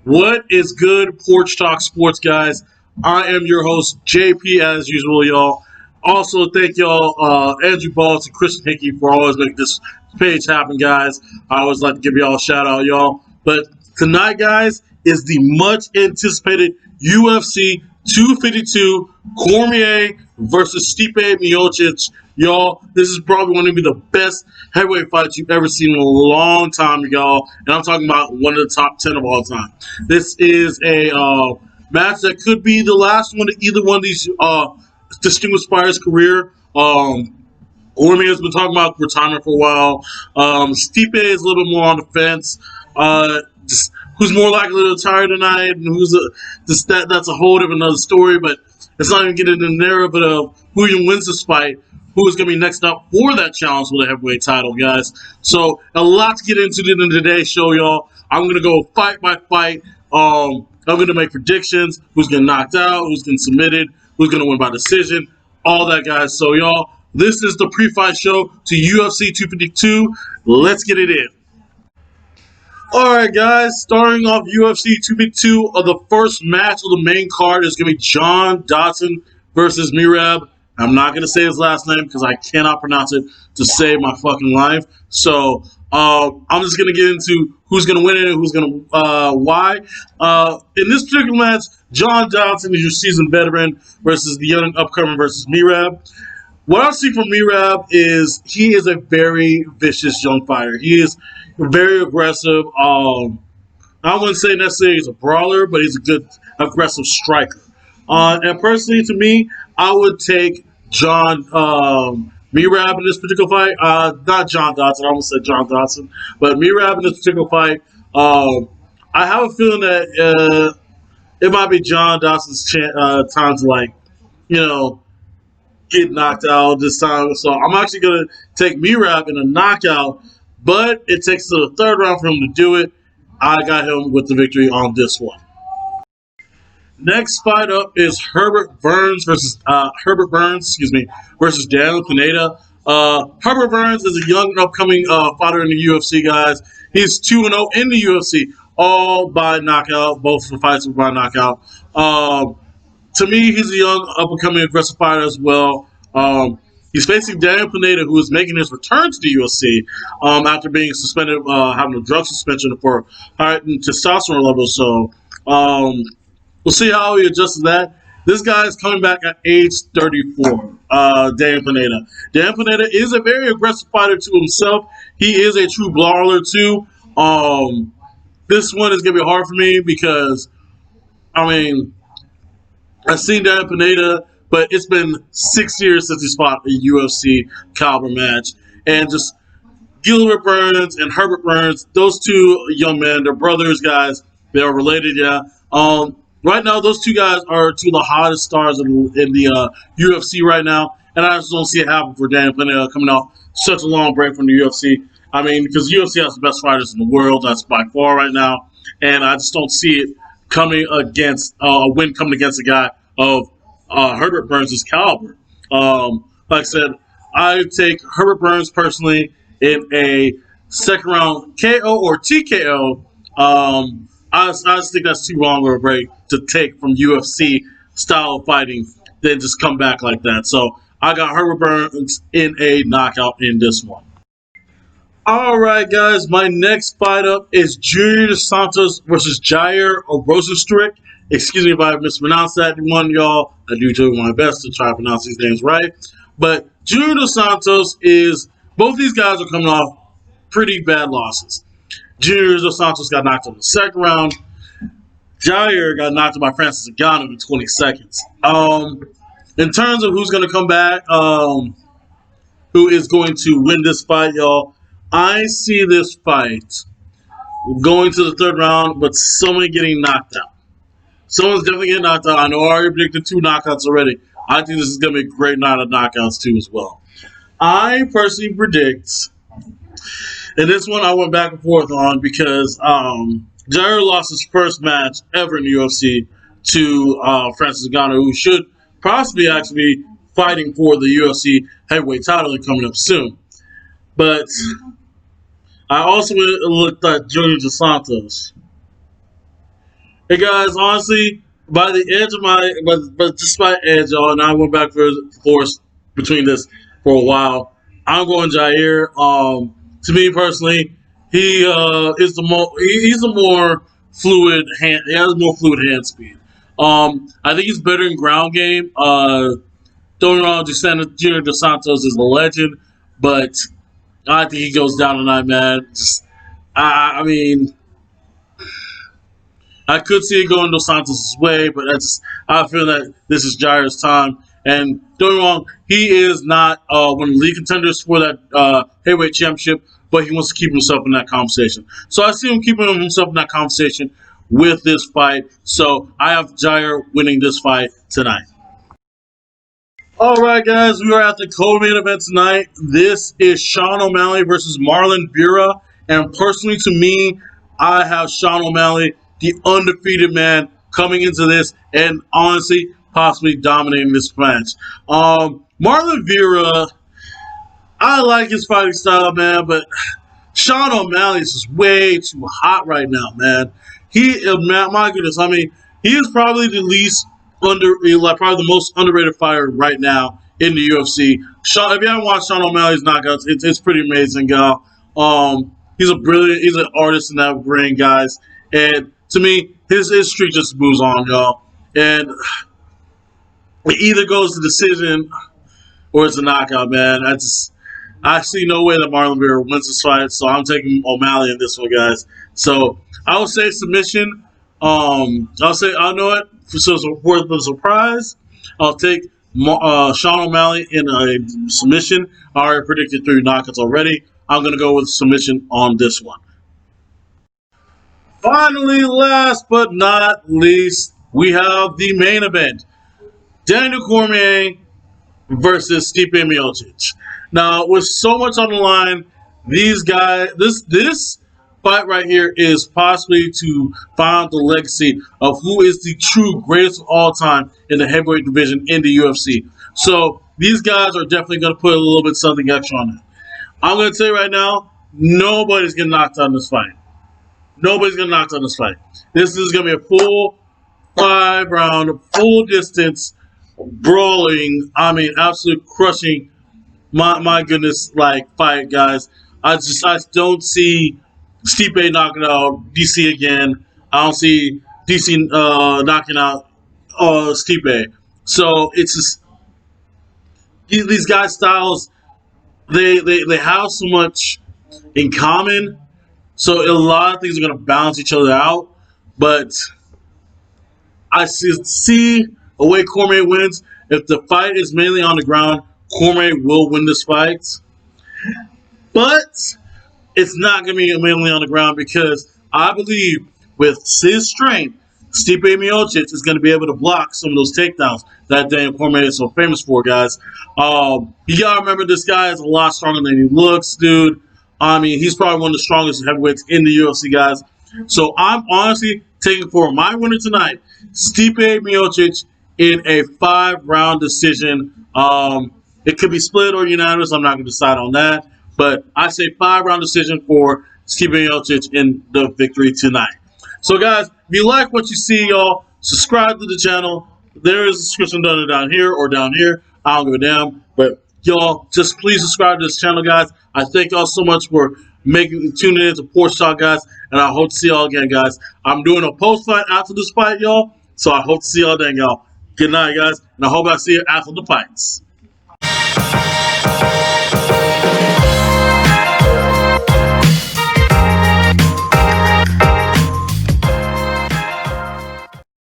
What is good, Porch Talk Sports, guys? I am your host, JP, as usual, y'all. Also, thank y'all, Andrew Balls and Christian Hickey, for always making this page happen, guys. I always like to give y'all a shout out, y'all. But tonight, guys, is the much anticipated UFC 252 Cormier versus Stipe Miocic. Y'all, this is probably going to be the best heavyweight fight you've ever seen in a long time, y'all. And I'm talking about one of the top 10 of all time. This is a match that could be the last one to either one of these distinguished fighters' career. Cormier has been talking about retirement for a while. Stipe is a little bit more on the fence. Just who's more likely to retire tonight, and that's a whole different another story. But it's not even getting in the narrative of who even wins this fight, who is going to be next up for that challenge for the heavyweight title, guys. So a lot to get into in today's show, y'all. I'm going to go fight by fight. I'm going to make predictions: who's getting knocked out, who's getting submitted, who's going to win by decision, all that, guys. So, y'all, this is the pre-fight show to UFC 252. Let's get it in. Alright, guys, starting off UFC 252, the first match of the main card is going to be John Dodson versus Merab. I'm not going to say his last name because I cannot pronounce it to save my fucking life. So, I'm just going to get into who's going to win it and who's going to why. In this particular match, John Dodson is your seasoned veteran versus the young upcoming versus Merab. What I see from Merab is he is a very vicious young fighter. He is very aggressive. I wouldn't say necessarily he's a brawler, but he's a good aggressive striker. And personally, to me, I would take John Merab in this particular fight. Not John Dodson. I almost said John Dodson, but Merab in this particular fight. I have a feeling that it might be John Dodson's time to get knocked out this time. So I'm actually going to take Merab in a knockout, but it takes to the third round for him to do it. I got him with the victory on this one. Next fight up is Herbert Burns versus Daniel Pineda. Herbert Burns is a young upcoming fighter in the UFC, guys. He's 2-0 in the UFC, all by knockout. Both the fights were by knockout. To me, he's a young, up-and-coming aggressive fighter as well. He's facing Daniel Pineda, who is making his return to the UFC after being suspended, having a drug suspension for heightened testosterone levels. So we'll see how he adjusts to that. This guy is coming back at age 34, Daniel Pineda. Daniel Pineda is a very aggressive fighter to himself. He is a true brawler, too. This one is going to be hard for me because, I've seen Daniel Pineda, but it's been 6 years since he's fought a UFC caliber match. And just Gilbert Burns and Herbert Burns, those two young men, they're brothers, guys. They are related, yeah. Right now, those two guys are two of the hottest stars in the UFC right now. And I just don't see it happen for Daniel Pineda coming out such a long break from the UFC. Because UFC has the best fighters in the world, that's by far right now. And I just don't see it coming against a win coming against a guy of Herbert Burns' caliber. Like I said, I take Herbert Burns personally in a second round KO or TKO. I just think that's too long of a break to take from UFC style of fighting, then just come back like that. So I got Herbert Burns in a knockout in this one. All right, guys. My next fight up is Junior Dos Santos versus Jair Rozenstruik. Excuse me if I mispronounced that one, y'all. I do my best to try to pronounce these names right. But Junior Dos Santos both these guys are coming off pretty bad losses. Junior Dos Santos got knocked out in the second round. Jair got knocked out by Francis Ngannou in 20 seconds. In terms of who's going to come back, who is going to win this fight, y'all, I see this fight going to the third round, but someone getting knocked out. Someone's definitely getting knocked out. I know I already predicted 2 knockouts already. I think this is going to be a great night of knockouts, too, as well. I personally predict, and this one I went back and forth on because Jair lost his first match ever in the UFC to Francis Ngannou, who should possibly actually be fighting for the UFC heavyweight title coming up soon. But I also looked at Junior Dos Santos. Hey guys, honestly, by the edge of but just by edge, y'all, and I went back for force between this for a while. I'm going Jair. To me personally, he is the more he's a more fluid hand. He has more fluid hand speed. I think he's better in ground game. Don't know, Junior Dos Santos is a legend, but I think he goes down tonight, man. I mean, I could see it going Dos Santos' way, but I feel that this is Jair's time. And don't get me wrong, he is not one of the league contenders for that heavyweight championship, but he wants to keep himself in that conversation. So I see him keeping himself in that conversation with this fight. So I have Jair winning this fight tonight. All right, guys, we are at the co-main event tonight. This is Sean O'Malley versus Marlon Vera, and personally, to me, I have Sean O'Malley, the undefeated man, coming into this, and honestly, possibly dominating this match. Marlon Vera, I like his fighting style, man, but Sean O'Malley is just way too hot right now, man. My goodness, I mean, he is probably the least probably the most underrated fighter right now in the UFC. If you haven't watched Sean O'Malley's knockouts, it's pretty amazing, y'all. He's an artist in that ring, guys. And to me, his streak just moves on, y'all. And it either goes to decision or it's a knockout, man. I see no way that Marlon Vera wins this fight, so I'm taking O'Malley in this one, guys. So I would say submission. I'll know it for the surprise. I'll take Sean O'Malley in a submission. I already predicted 3 knockouts already. I'm going to go with submission on this one. Finally, last but not least, we have the main event. Daniel Cormier versus Stipe Miocic. Now, with so much on the line, these guys, this fight right here is possibly to find the legacy of who is the true greatest of all time in the heavyweight division in the UFC. So these guys are definitely going to put a little bit something extra on it. I'm going to tell you right now, nobody's getting knocked out in this fight. Nobody's getting knocked out in this fight. This is going to be a full 5-round, full distance, brawling, absolute crushing, my goodness, fight, guys. I don't see Stipe knocking out DC again. I don't see DC knocking out Stipe. So it's just these guys' styles. They have so much in common. So a lot of things are going to balance each other out. But I see a way Cormier wins. If the fight is mainly on the ground, Cormier will win this fight. But it's not going to be mainly on the ground because I believe with his strength, Stipe Miocic is going to be able to block some of those takedowns that Daniel Cormier is so famous for, guys. You got to remember this guy is a lot stronger than he looks, dude. He's probably one of the strongest heavyweights in the UFC, guys. So I'm honestly taking for my winner tonight, Stipe Miocic, in a 5-round decision. It could be split or unanimous. I'm not going to decide on that. But I say 5-round decision for Stipe Miocic in the victory tonight. So, guys, if you like what you see, y'all, subscribe to the channel. There is a description down here or down here. I don't give a damn. But, y'all, just please subscribe to this channel, guys. I thank y'all so much for tuning in to Porch Talk, guys. And I hope to see y'all again, guys. I'm doing a post-fight after this fight, y'all. So I hope to see y'all then, y'all. Good night, guys. And I hope I see you after the fights.